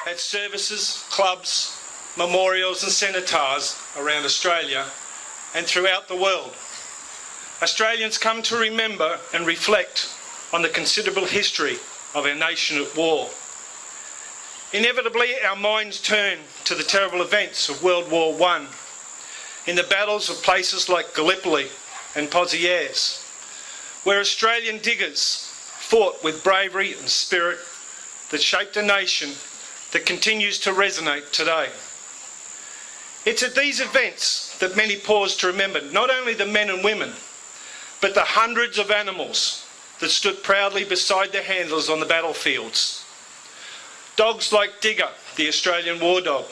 at services, clubs, memorials and cenotaphs around Australia and throughout the world. Australians come to remember and reflect on the considerable history of our nation at war. Inevitably, our minds turn to the terrible events of World War I, in the battles of places like Gallipoli and Pozieres, where Australian diggers fought with bravery and spirit that shaped a nation that continues to resonate today. It's at these events that many pause to remember not only the men and women, but the hundreds of animals that stood proudly beside their handlers on the battlefields. Dogs like Digger, the Australian war dog,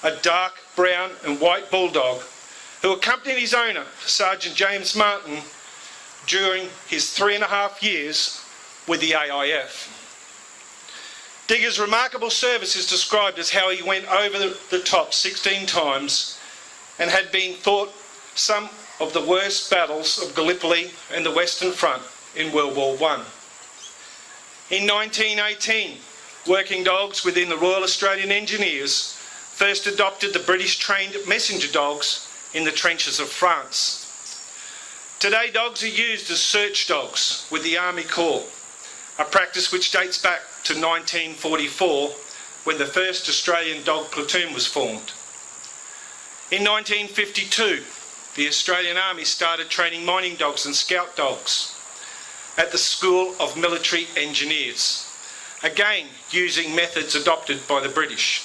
a dark brown and white bulldog who accompanied his owner, Sergeant James Martin, during his 3.5 years with the AIF. Digger's remarkable service is described as how he went over the top 16 times and had been thought some of the worst battles of Gallipoli and the Western Front in World War I. In 1918, working dogs within the Royal Australian Engineers first adopted the British trained messenger dogs in the trenches of France. Today, dogs are used as search dogs with the Army Corps, a practice which dates back to 1944, when the first Australian dog platoon was formed. In 1952, the Australian Army started training mining dogs and scout dogs at the School of Military Engineers, again using methods adopted by the British.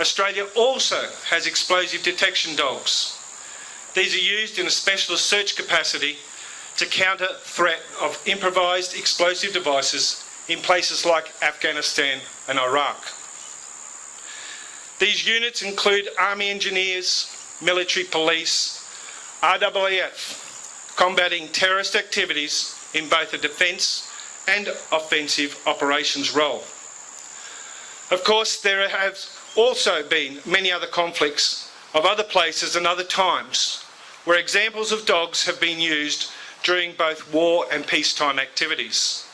Australia also has explosive detection dogs. These are used in a specialist search capacity to counter threat of improvised explosive devices in places like Afghanistan and Iraq. These units include Army Engineers, Military Police, RAAF, combating terrorist activities in both a defence and offensive operations role. Of course, there have also been many other conflicts of other places and other times where examples of dogs have been used during both war and peacetime activities.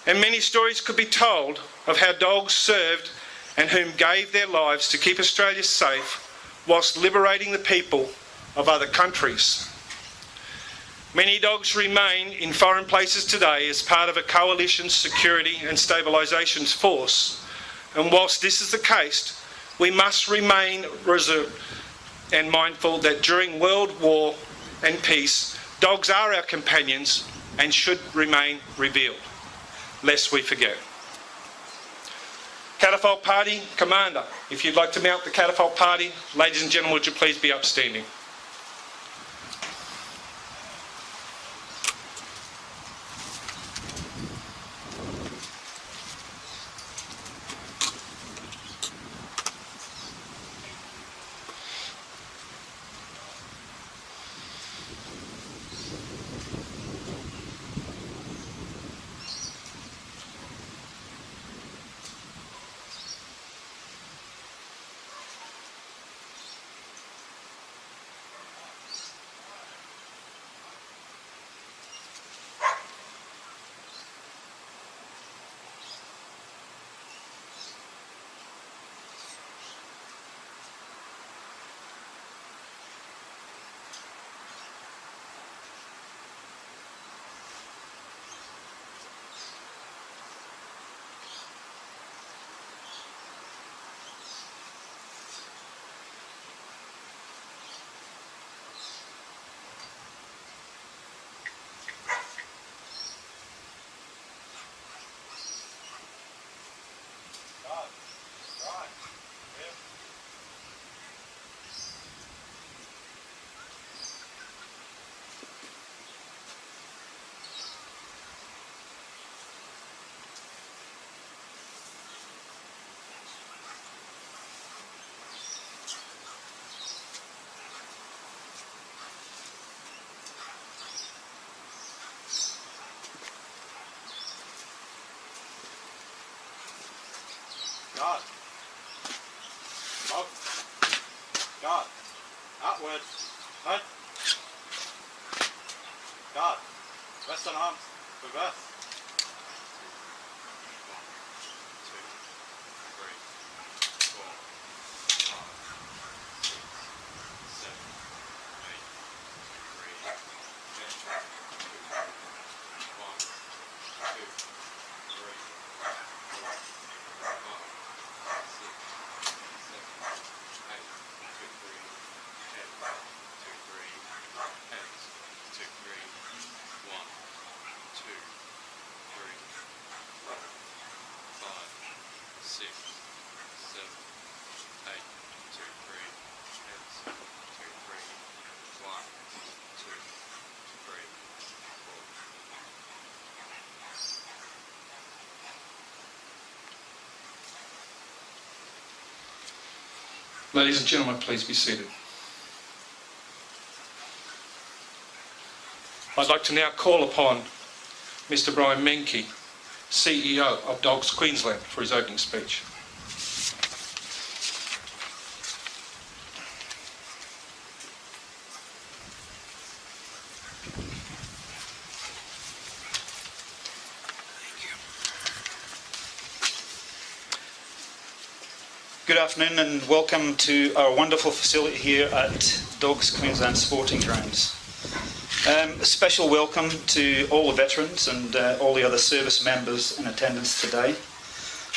And many stories could be told of how dogs served and whom gave their lives to keep Australia safe whilst liberating the people of other countries. Many dogs remain in foreign places today as part of a coalition's security and stabilisation force, and whilst this is the case, we must remain resolute and mindful that during world war and peace, dogs are our companions and should remain revealed, lest we forget. Catafalque Party Commander, if you'd like to mount the Catafalque Party, ladies and gentlemen, would you please be upstanding? God. Up. God. Outward. Head. God. Western arms. Reverse. 1, 2. 6, 7, 8, 2, 3, heads, 2, 3, 1, 2, 3, 4. Ladies and gentlemen, please be seated. I'd like to now call upon Mr. Brian Menke, CEO of Dogs Queensland, for his opening speech. Good afternoon and welcome to our wonderful facility here at Dogs Queensland Sporting Grounds. A special welcome to all the veterans and all the other service members in attendance today.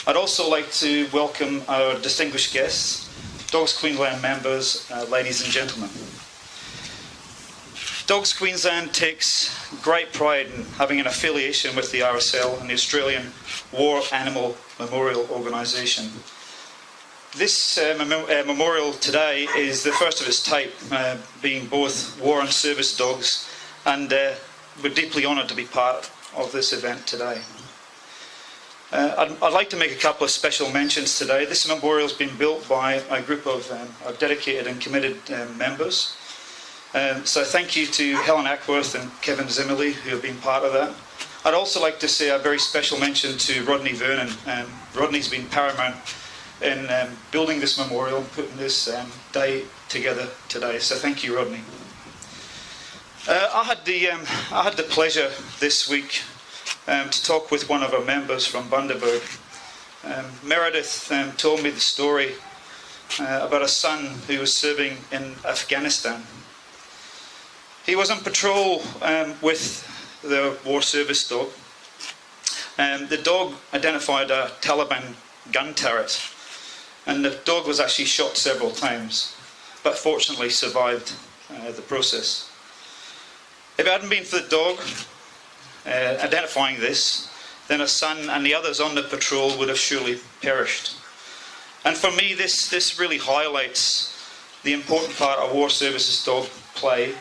I'd also like to welcome our distinguished guests, Dogs Queensland members, ladies and gentlemen. Dogs Queensland takes great pride in having an affiliation with the RSL and the Australian War Animal Memorial Organisation. This memorial today is the first of its type, being both war and service dogs, and we're deeply honoured to be part of this event today. I'd like to make a couple of special mentions today. This memorial has been built by a group of dedicated and committed members. So thank you to Helen Ackworth and Kevin Zimmerly, who have been part of that. I'd also like to say a very special mention to Rodney Vernon. Rodney's been paramount in building this memorial, putting this day together today. So thank you, Rodney. I had the pleasure this week to talk with one of our members from Bundaberg. Meredith told me the story about a son who was serving in Afghanistan. He was on patrol with the war service dog. The dog identified a Taliban gun turret, and the dog was actually shot several times, but fortunately survived the process. If it hadn't been for the dog identifying this, then a son and the others on the patrol would have surely perished. And for me, this really highlights the important part a war services dog play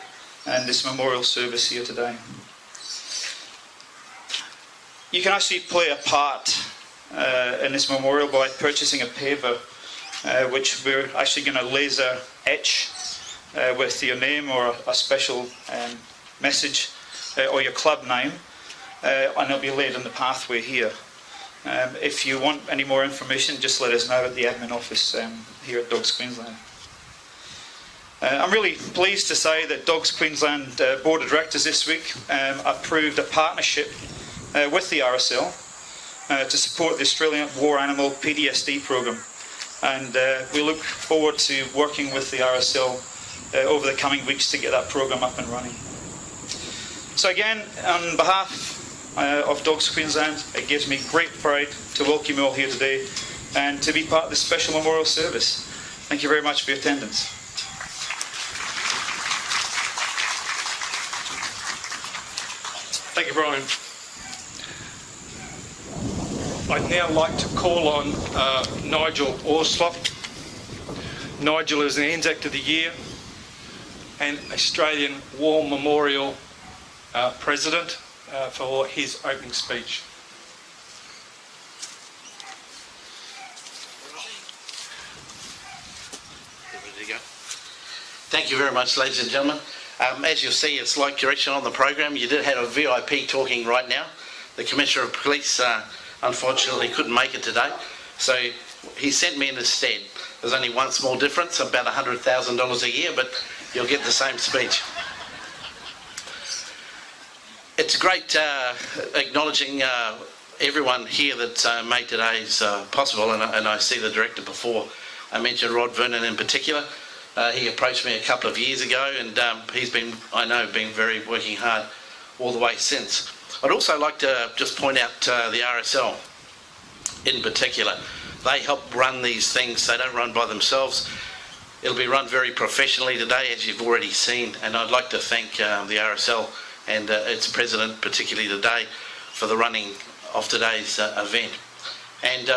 in this memorial service here today. You can actually play a part in this memorial by purchasing a paver, which we're actually going to laser etch with your name or a special message or your club name, and it'll be laid in the pathway here. If you want any more information, just let us know at the admin office here at Dogs Queensland. I'm really pleased to say that Dogs Queensland Board of Directors this week approved a partnership with the RSL to support the Australian War Animal PTSD programme, and we look forward to working with the RSL over the coming weeks to get that programme up and running. So again, on behalf of Dogs Queensland, it gives me great pride to welcome you all here today and to be part of this special memorial service. Thank you very much for your attendance. Thank you, Brian. I'd now like to call on Nigel Orslop. Nigel is an Anzac of the Year and Australian War Memorial President for his opening speech. Thank you very much, ladies and gentlemen. As you'll see, it's like direction on the program. You did have a VIP talking right now. The Commissioner of Police unfortunately couldn't make it today, so he sent me in his stead. There's only one small difference, about $100,000 a year, but you'll get the same speech. It's great acknowledging everyone here that made today's possible, and I see the director before. I mentioned Rod Vernon in particular. He approached me a couple of years ago, and he's been, I know, working hard all the way since. I'd also like to just point out the RSL in particular. They help run these things. They don't run by themselves. It'll be run very professionally today, as you've already seen, and I'd like to thank the RSL and its president, particularly today, for the running of today's event. And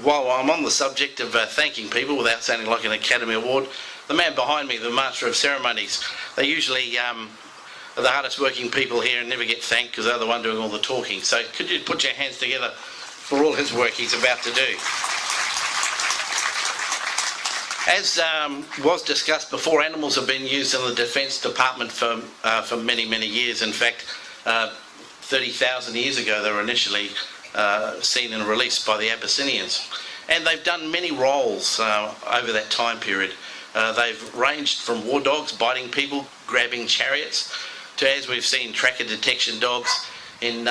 while I'm on the subject of thanking people without sounding like an Academy Award, the man behind me, the Master of Ceremonies, they usually are the hardest working people here and never get thanked because they're the one doing all the talking. So could you put your hands together for all his work he's about to do? As was discussed before, animals have been used in the Defence Department for many, many years. In fact, 30,000 years ago they were initially seen and released by the Abyssinians. And they've done many roles over that time period. They've ranged from war dogs biting people, grabbing chariots, to, as we've seen, tracker detection dogs in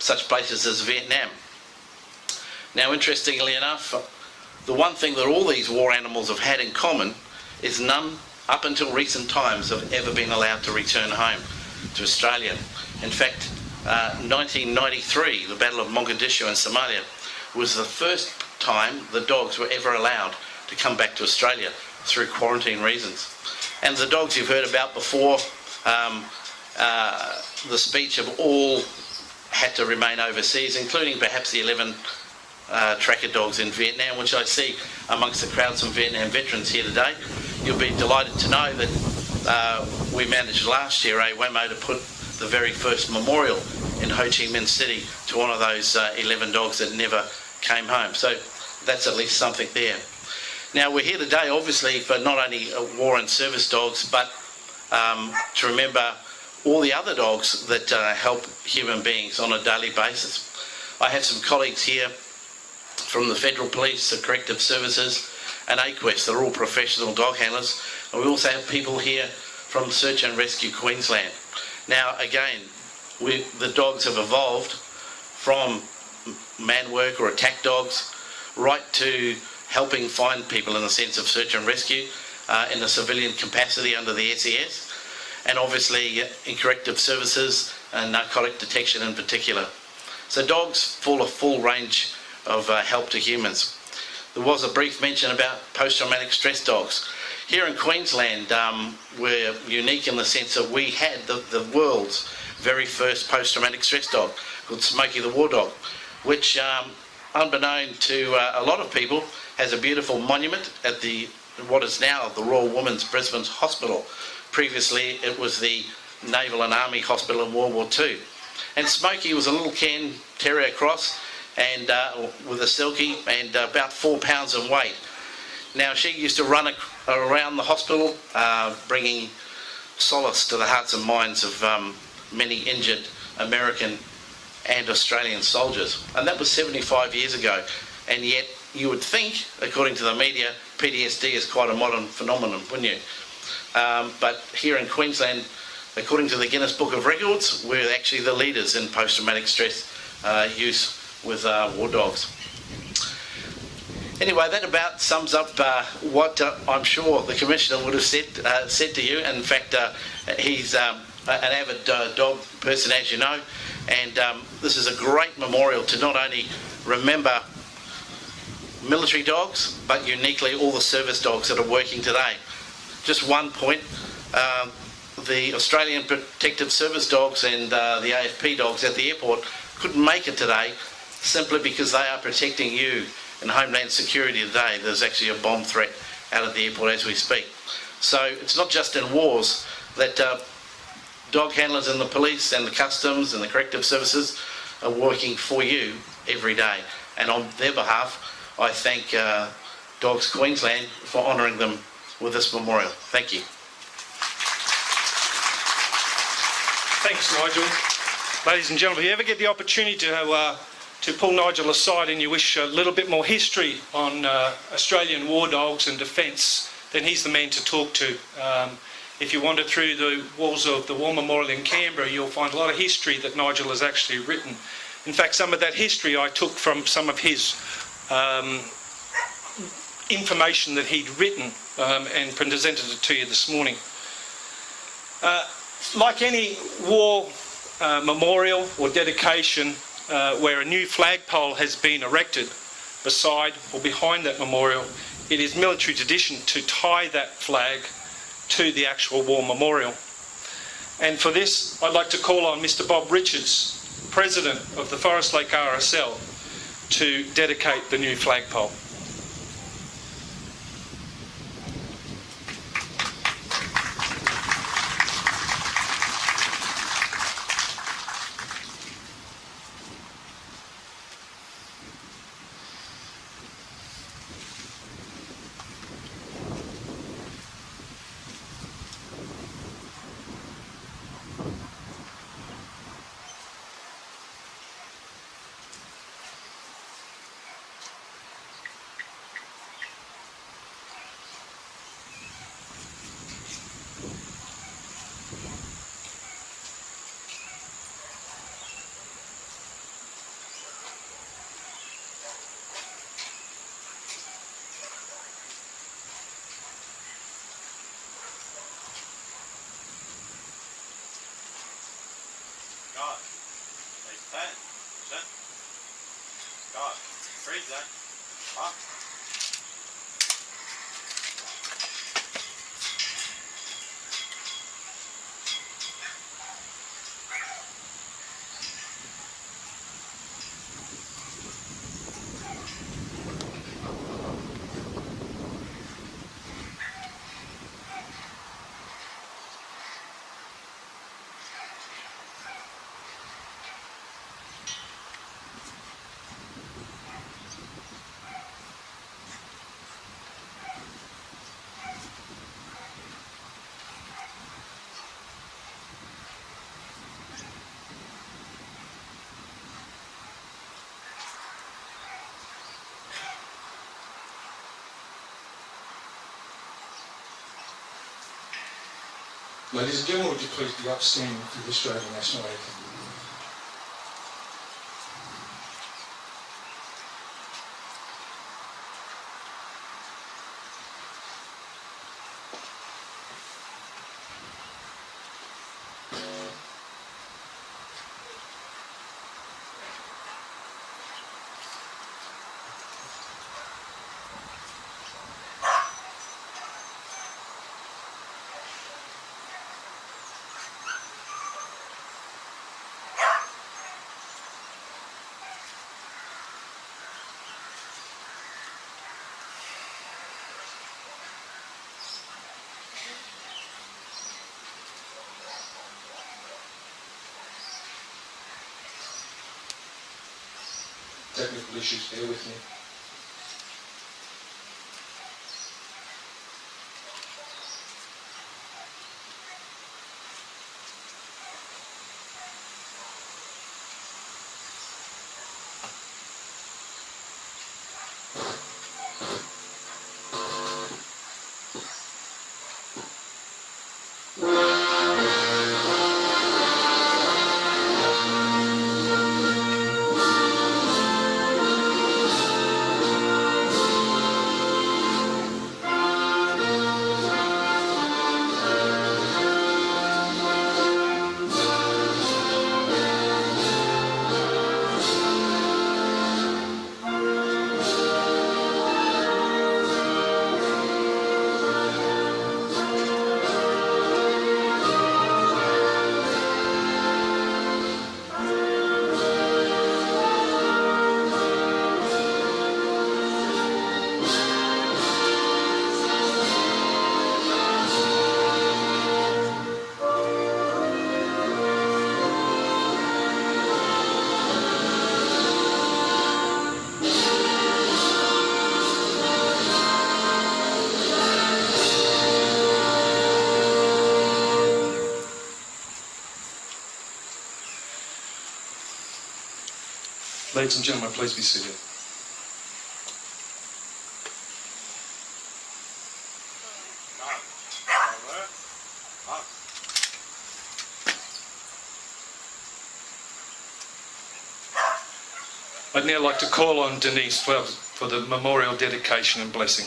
such places as Vietnam. Now, interestingly enough, the one thing that all these war animals have had in common is none, up until recent times, have ever been allowed to return home to Australia. In fact, 1993, the Battle of Mogadishu in Somalia, was the first time the dogs were ever allowed to come back to Australia through quarantine reasons. And the dogs you've heard about before, the speech of all had to remain overseas, including perhaps the 11 tracker dogs in Vietnam, which I see amongst the crowds of Vietnam veterans here today. You'll be delighted to know that we managed last year, WAMO, to put the very first memorial in Ho Chi Minh City to honour those 11 dogs that never came home. So that's at least something there. Now, we're here today obviously for not only war and service dogs, but to remember all the other dogs that help human beings on a daily basis. I have some colleagues here from the Federal Police, the Corrective Services and AQUEST. They're all professional dog handlers. And we also have people here from Search and Rescue Queensland. Now again, the dogs have evolved from man work or attack dogs right to helping find people in the sense of search and rescue in a civilian capacity under the SES, and obviously in corrective services and narcotic detection in particular. So dogs fall a full range of help to humans. There was a brief mention about post-traumatic stress dogs. Here in Queensland, we're unique in the sense that we had the world's very first post-traumatic stress dog called Smokey the War Dog, which, unbeknown to a lot of people, has a beautiful monument at what is now the Royal Women's Brisbane Hospital. Previously, it was the Naval and Army Hospital in World War II. And Smokey was a little Cairn Terrier cross, and with a silky and about 4 pounds in weight. Now, she used to run around the hospital, bringing solace to the hearts and minds of many injured American and Australian soldiers. And that was 75 years ago. And yet, you would think, according to the media, PTSD is quite a modern phenomenon, wouldn't you? But here in Queensland, according to the Guinness Book of Records, we're actually the leaders in post-traumatic stress use with war dogs. Anyway, that about sums up what I'm sure the Commissioner would have said to you. And in fact, he's an avid dog person, as you know, and this is a great memorial to not only remember military dogs, but uniquely all the service dogs that are working today. Just one point, the Australian Protective Service dogs and the AFP dogs at the airport couldn't make it today simply because they are protecting you in Homeland Security today. There's actually a bomb threat out at the airport as we speak. So it's not just in wars that dog handlers in the police and the customs and the corrective services are working for you every day. And on their behalf, I thank Dogs Queensland for honouring them with this memorial. Thank you. Thanks, Nigel. Ladies and gentlemen, if you ever get the opportunity to pull Nigel aside and you wish a little bit more history on Australian war dogs and defence, then he's the man to talk to. If you wander through the walls of the War Memorial in Canberra, you'll find a lot of history that Nigel has actually written. In fact, some of that history I took from some of his information that he'd written and presented it to you this morning. Like any war memorial or dedication where a new flagpole has been erected beside or behind that memorial, it is military tradition to tie that flag to the actual war memorial. And for this, I'd like to call on Mr. Bob Richards, President of the Forest Lake RSL, to dedicate the new flagpole. God. Face 10. Sit. God. Freeze that. Up. Ladies and gentlemen, would you please be upstanding for the Australian National Anthem? Technical issues, bear with me. Ladies and gentlemen, please be seated. I'd now like to call on Denise for the memorial dedication and blessing.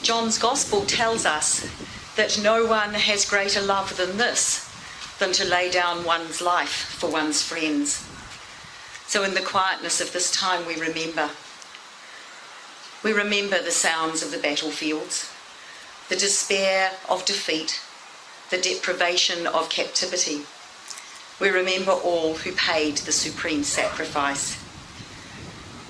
John's Gospel tells us that no one has greater love than this, than to lay down one's life for one's friends. So in the quietness of this time, we remember. We remember the sounds of the battlefields, the despair of defeat, the deprivation of captivity. We remember all who paid the supreme sacrifice.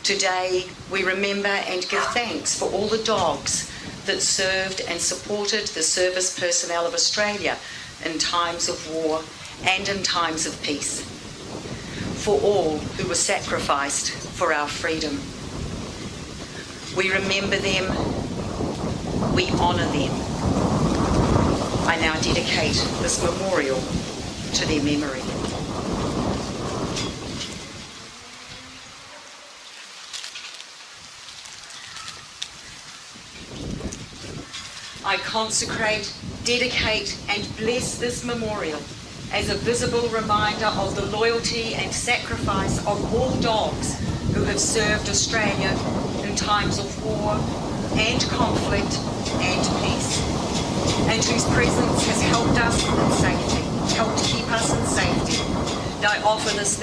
Today, we remember and give thanks for all the dogs that served and supported the service personnel of Australia in times of war and in times of peace. For all who were sacrificed for our freedom. We remember them, we honour them. I now dedicate this memorial to their memory. I consecrate, dedicate and bless this memorial as a visible reminder of the loyalty and sacrifice of all dogs who have served Australia in times of war and conflict and peace, and whose presence has helped us in safety, helped keep us in safety. And I offer this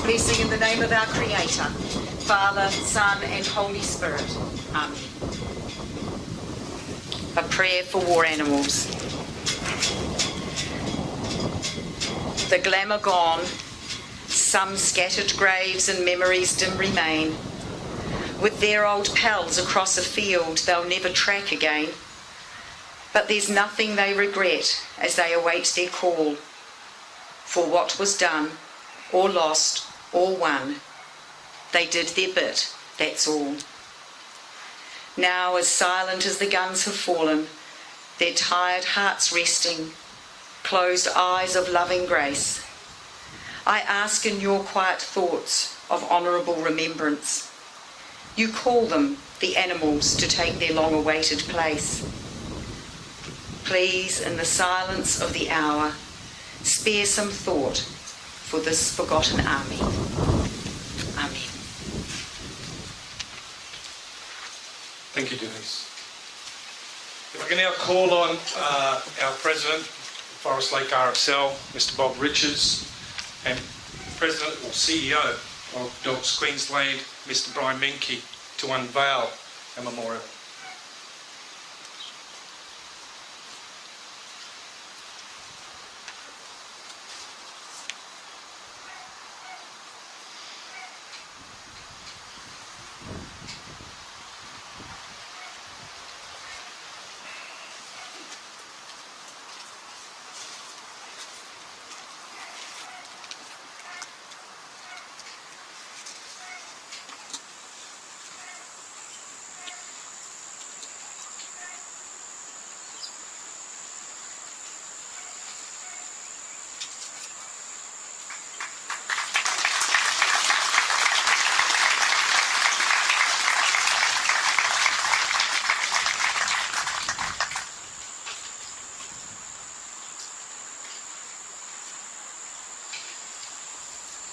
blessing in the name of our Creator, Father, Son and Holy Spirit. Amen. A prayer for war animals. The glamour gone, some scattered graves and memories dim remain. With their old pals across a field they'll never track again. But there's nothing they regret as they await their call. For what was done, or lost, or won, they did their bit, that's all. Now, as silent as the guns have fallen, their tired hearts resting, closed eyes of loving grace, I ask in your quiet thoughts of honourable remembrance. You call them, the animals, to take their long-awaited place. Please, in the silence of the hour, spare some thought for this forgotten army. Amen. Thank you, Denise. If I can now call on our President, Forest Lake RSL, Mr. Bob Richards, and President or CEO of Dogs Queensland, Mr. Brian Menke, to unveil a memorial.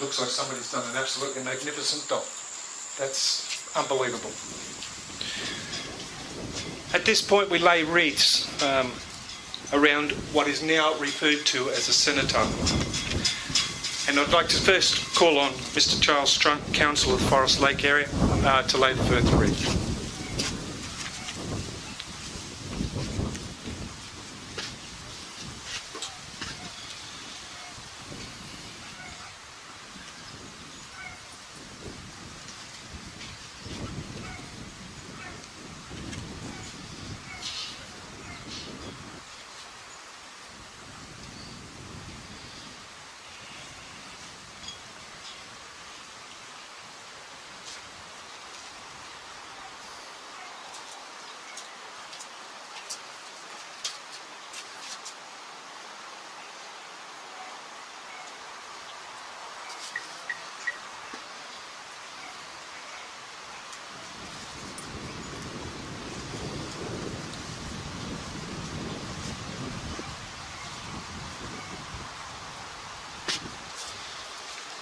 Looks like somebody's done an absolutely magnificent dog. That's unbelievable. At this point we lay wreaths around what is now referred to as a cenotaph. And I'd like to first call on Mr. Charles Strunk, Councillor of the Forest Lake area, to lay the first wreath.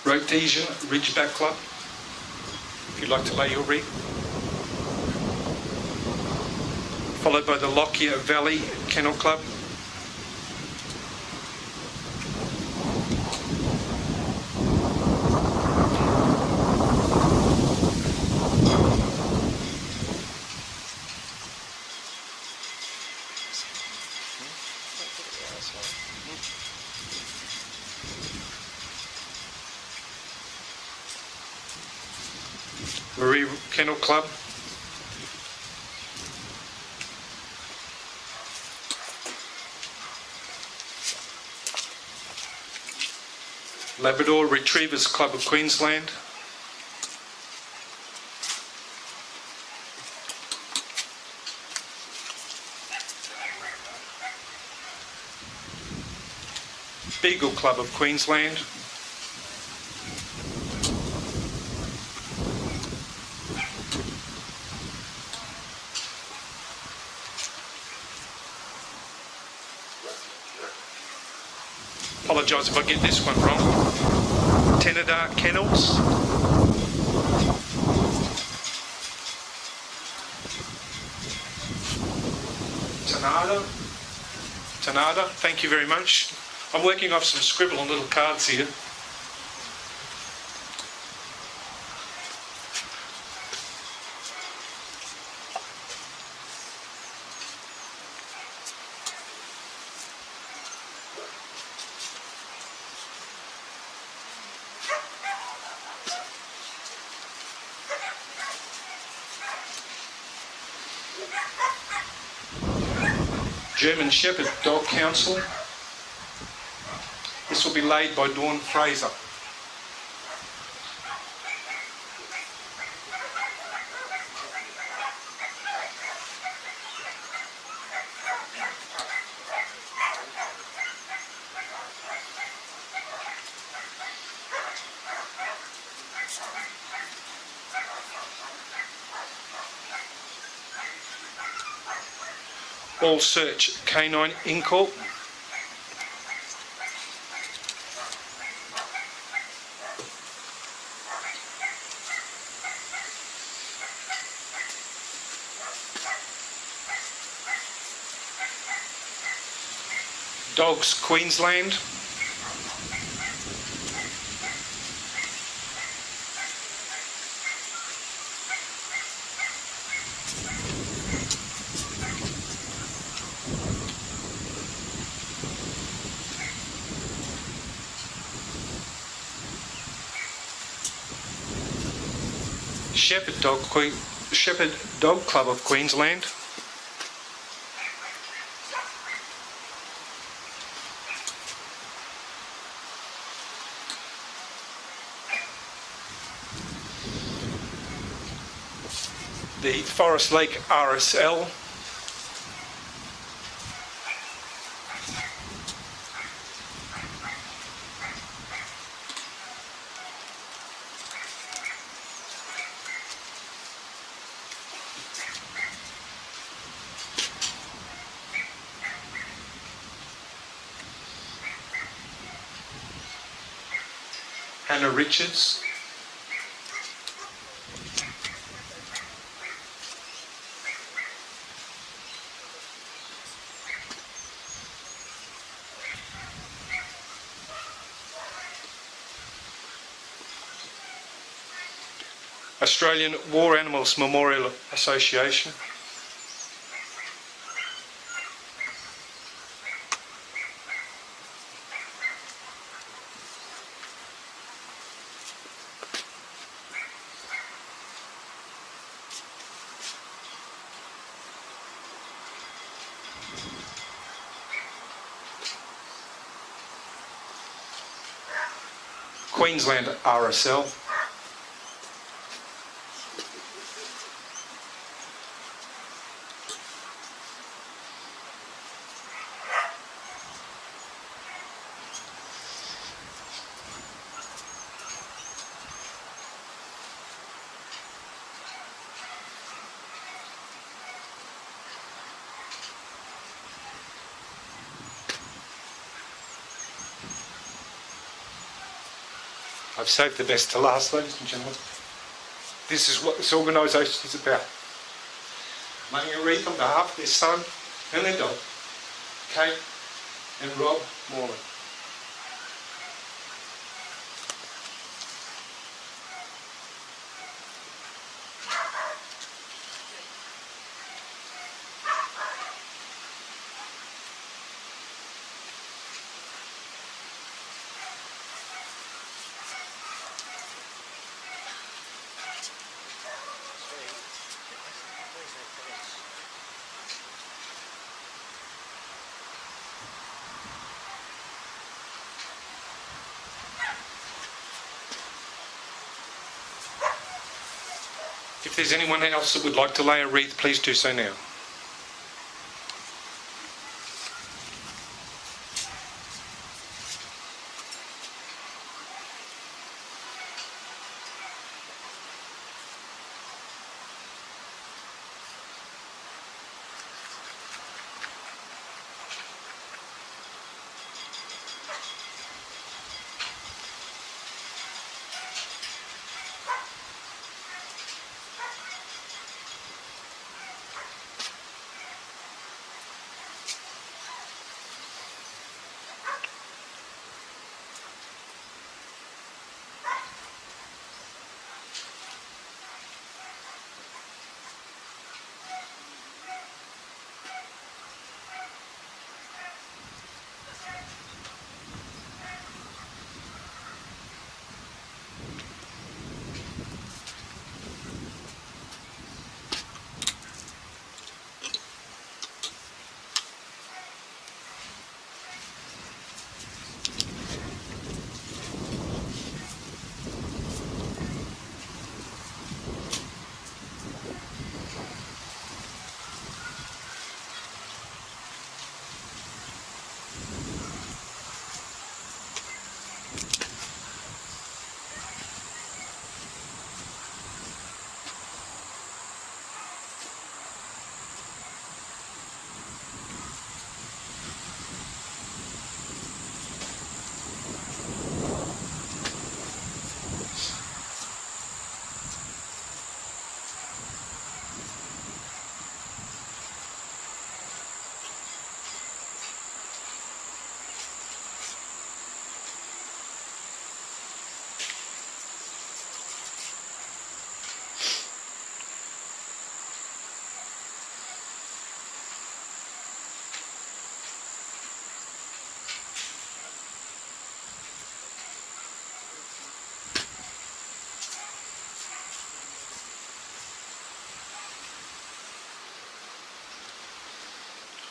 Rhodesia Ridgeback Club, if you'd like to lay your wreath. Followed by the Lockyer Valley Kennel Club. Marie Kennel Club. Labrador Retrievers Club of Queensland. Beagle Club of Queensland. Apologise if I get this one wrong. Tenadar Kennels. Tanada, thank you very much. I'm working off some scribble on little cards here. German Shepherd Dog Council. This will be laid by Dawn Fraser. All Search Canine Incorp. Dogs Queensland. Shepherd Dog Club of Queensland. The Forest Lake RSL. Hannah Richards. Australian War Animals Memorial Association. Queensland RSL. I've saved the best to last, ladies and gentlemen. This is what this organisation is about. Money a wreath on behalf of their son and their dog, Kate and Rob Morland. If there's anyone else that would like to lay a wreath, please do so now.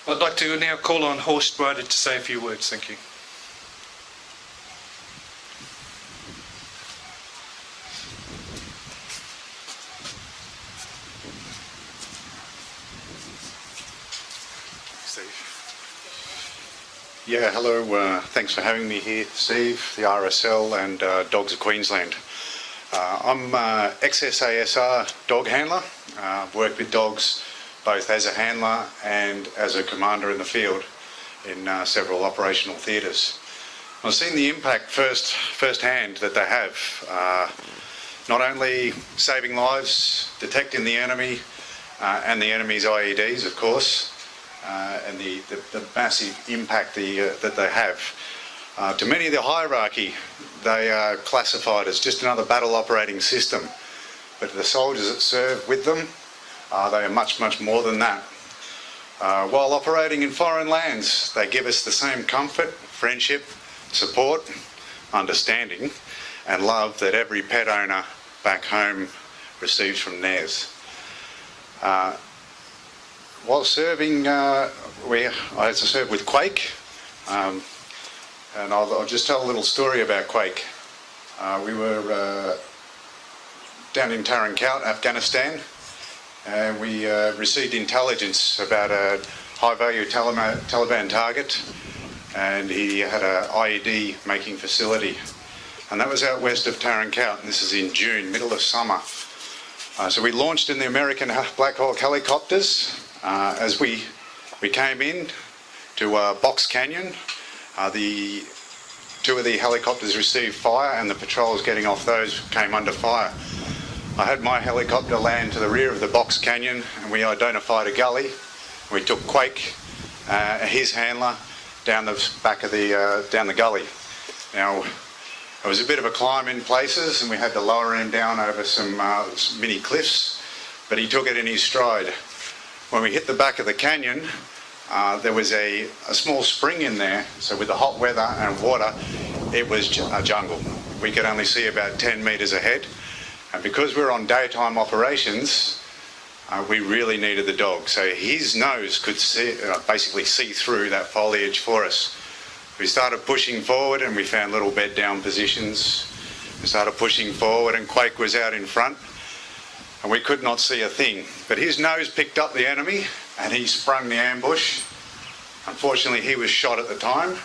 I'd like to now call on Horst Ryder to say a few words. Thank you. Yeah, hello. Thanks for having me here, Steve, the RSL and Dogs of Queensland. I'm ex-SASR dog handler. I've worked with dogs both as a handler and as a commander in the field in several operational theatres. I've seen the impact firsthand that they have, not only saving lives, detecting the enemy and the enemy's IEDs, of course, and the massive impact that they have. To many of the hierarchy, they are classified as just another battle operating system, but the soldiers that serve with them, they are much, much more than that. While operating in foreign lands, they give us the same comfort, friendship, support, understanding and love that every pet owner back home receives from theirs. While serving, I had to serve with Quake, and I'll just tell a little story about Quake. We were down in Tarankout, Afghanistan, and we received intelligence about a high-value Taliban target, and he had an IED making facility. And that was out west of Tarankout, and this is in June, middle of summer. So we launched in the American Black Hawk helicopters. As we came in to Box Canyon, two of the helicopters received fire, and the patrols getting off those came under fire. I had my helicopter land to the rear of the Box Canyon, and we identified a gully. We took Quake, his handler, down the back of down the gully. Now, it was a bit of a climb in places, and we had to lower him down over some mini cliffs, but he took it in his stride. When we hit the back of the canyon, there was a small spring in there, so with the hot weather and water, it was a jungle. We could only see about 10 metres ahead, and because we were on daytime operations, we really needed the dog. So his nose could basically see through that foliage for us. We started pushing forward and we found little bed down positions. We started pushing forward and Quake was out in front. and we could not see a thing. But his nose picked up the enemy and he sprung the ambush. Unfortunately, he was shot at the time,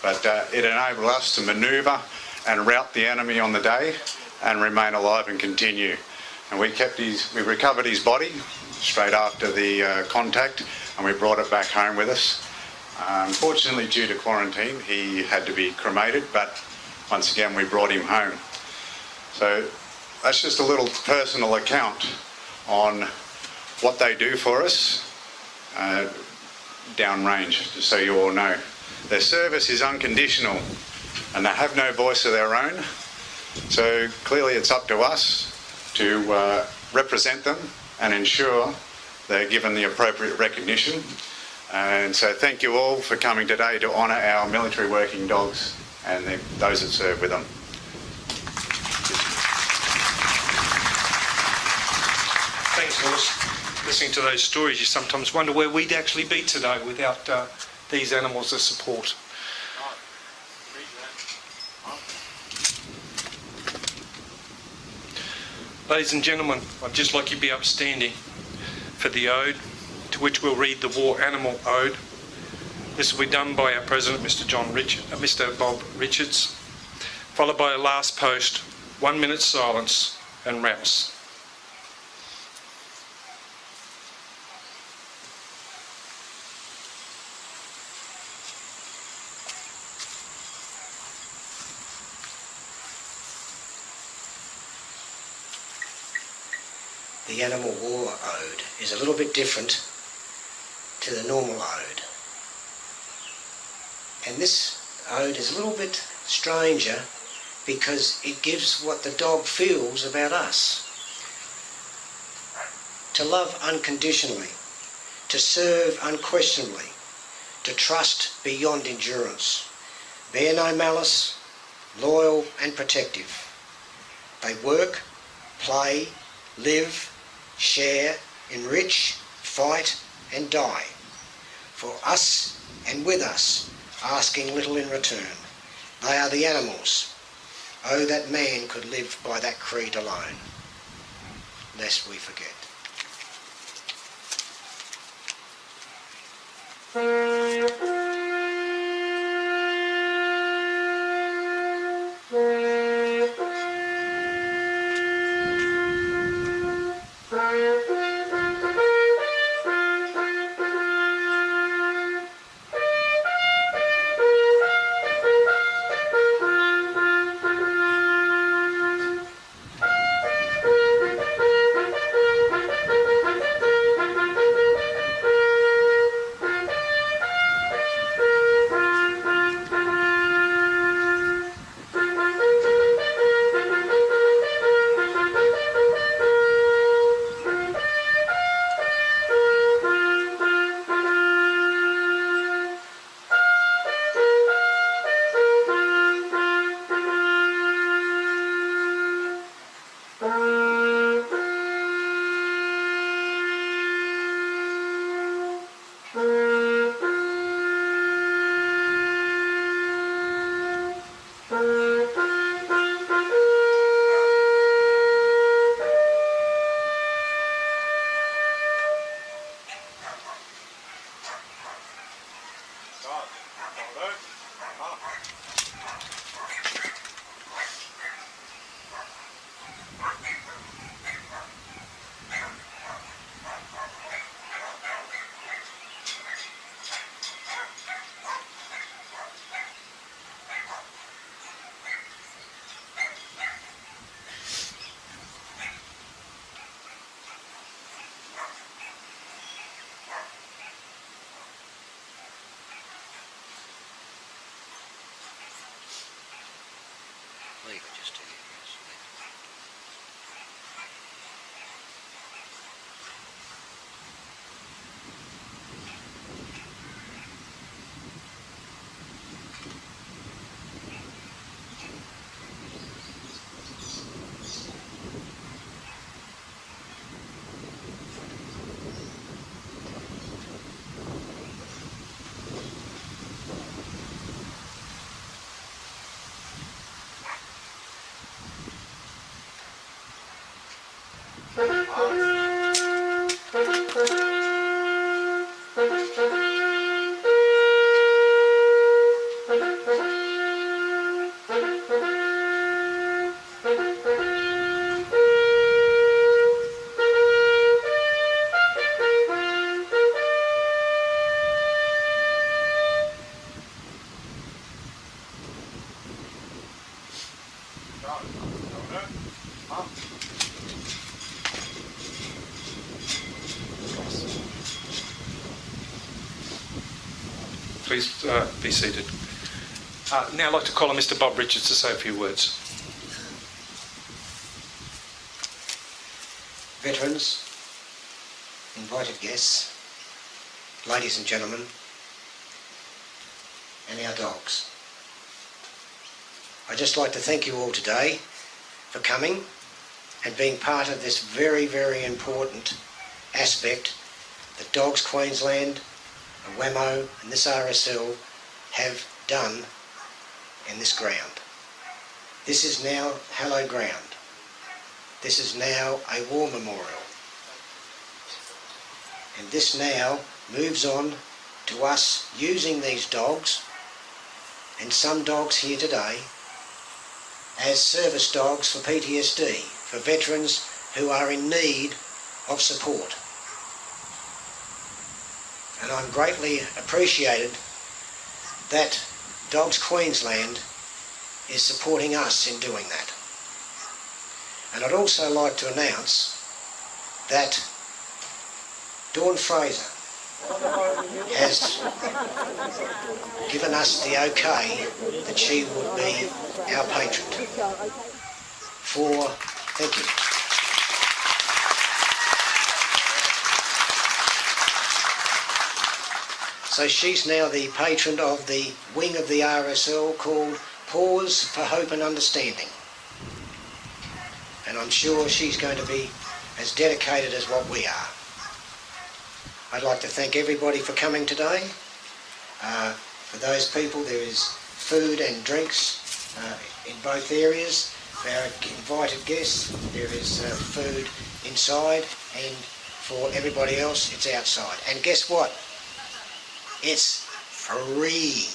but it enabled us to manoeuvre and rout the enemy on the day and remain alive and continue. And we recovered his body straight after the contact, and we brought it back home with us. Unfortunately, due to quarantine, he had to be cremated, but once again, we brought him home. So that's just a little personal account on what they do for us downrange, just so you all know. Their service is unconditional and they have no voice of their own. So clearly it's up to us to represent them and ensure they're given the appropriate recognition. And so thank you all for coming today to honour our military working dogs and those that serve with them. Thanks, Lewis. Listening to those stories, you sometimes wonder where we'd actually be today without these animals as support. Ladies and gentlemen, I'd just like you to be upstanding for the ode, to which we'll read the War Animal Ode. This will be done by our President, Mr. Bob Richards, followed by a last post, 1 minute silence and rouse. The Animal War Ode is a little bit different to the normal ode. And this ode is a little bit stranger because it gives what the dog feels about us. To love unconditionally, to serve unquestionably, to trust beyond endurance, bear no malice, loyal and protective. They work, play, live, share, enrich, fight and die. For us and with us, asking little in return. They are the animals. Oh, that man could live by that creed alone, lest we forget. Please be seated. Now I'd like to call on Mr. Bob Richards to say a few words. Veterans, invited guests, ladies and gentlemen, and our dogs. I'd just like to thank you all today for coming and being part of this very, very important aspect that Dogs Queensland, WAMO and this RSL have done in this ground. This is now hallowed ground. This is now a war memorial. And this now moves on to us using these dogs, and some dogs here today, as service dogs for PTSD, for veterans who are in need of support. And I'm greatly appreciated that Dogs Queensland is supporting us in doing that. And I'd also like to announce that Dawn Fraser has given us the okay that she would be our patron. Thank you. So she's now the patron of the wing of the RSL called Pause for Hope and Understanding. And I'm sure she's going to be as dedicated as what we are. I'd like to thank everybody for coming today. For those people, there is food and drinks in both areas. For our invited guests, there is food inside, and for everybody else, it's outside. And guess what? It's free.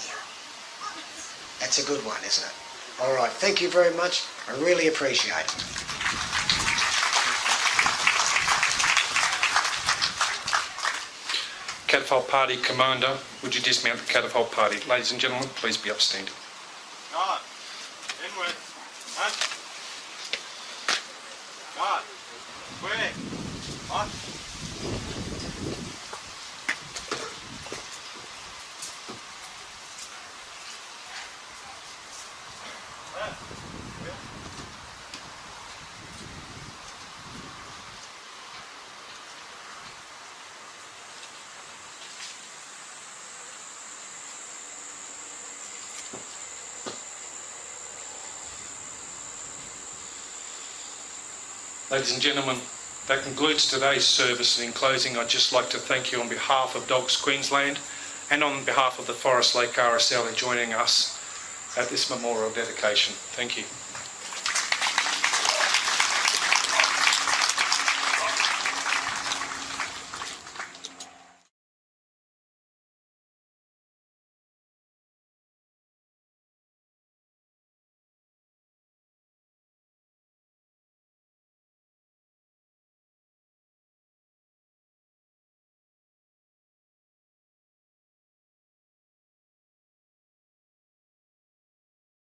That's a good one, isn't it? All right, thank you very much. I really appreciate it. Catapult Party Commander, would you dismount the Catapult Party? Ladies and gentlemen, please be upstanding. God, inward, up. God, quick, up. Ladies and gentlemen, that concludes today's service, and in closing I'd just like to thank you on behalf of Dogs Queensland and on behalf of the Forest Lake RSL in joining us at this memorial dedication. Thank you.